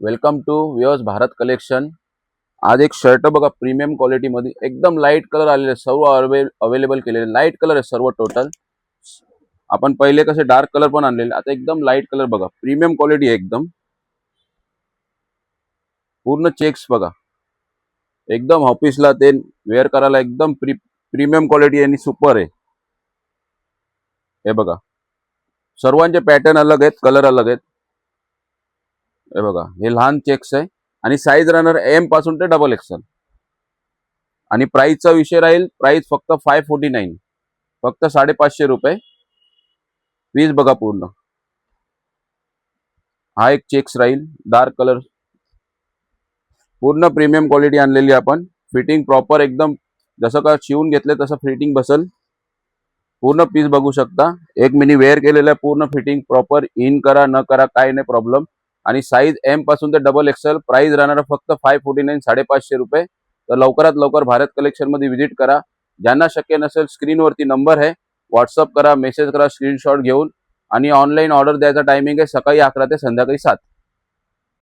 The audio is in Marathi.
Welcome to viewers Bharat collection. आज एक शर्ट बघा प्रीमियम क्वालिटी मध्ये एकदम लाईट कलर आलेले सर्व अवेलेबल केलेले लाईट कलर आहे सर्व टोटल। आपण पहिले कसे डार्क कलर पण आणलेले, आता एकदम लाईट कलर बघा, प्रीमियम क्वालिटी आहे एकदम। पूर्ण चेक्स बघा, एकदम ऑफिसला ते वेअर करायला एकदम प्रीमियम क्वालिटी आणि सुपर आहे। हे बघा सर्वांचे पॅटर्न अलग आहेत, कलर अलग आहेत। हे बघा हे लहान चेक्स आहे आणि साईज राहणार एम पासून ते डबल एक्सेल। आणि प्राइसचा विषय राहील, प्राइस फक्त 549, फक्त 550 रुपये पीस बघा पूर्ण। हा एक चेक्स राहील डार्क कलर, पूर्ण प्रीमियम क्वालिटी आणलेली आपण। फिटिंग प्रॉपर एकदम जसं का शिवून घेतले तसं फिटिंग बसल। पूर्ण पीस बघू शकता, एक मिनी वेअर केलेला आहे, पूर्ण फिटिंग प्रॉपर, इन करा न करा काय नाही प्रॉब्लेम। आणि साईज एम पासून ते डबल एक्सेल, प्राइस राहणार फक्त 549, 550 रुपये। तर लवकरात लवकर भारत कलेक्शन मध्ये विजिट करा। ज्यांना शक्य नसेल स्क्रीनवरती नंबर आहे, व्हॉट्सअप करा, मेसेज करा स्क्रीनशॉट घेऊन। आणि ऑनलाईन ऑर्डर द्यायचा टायमिंग आहे सकाळी 11 ते संध्याकाळी 7।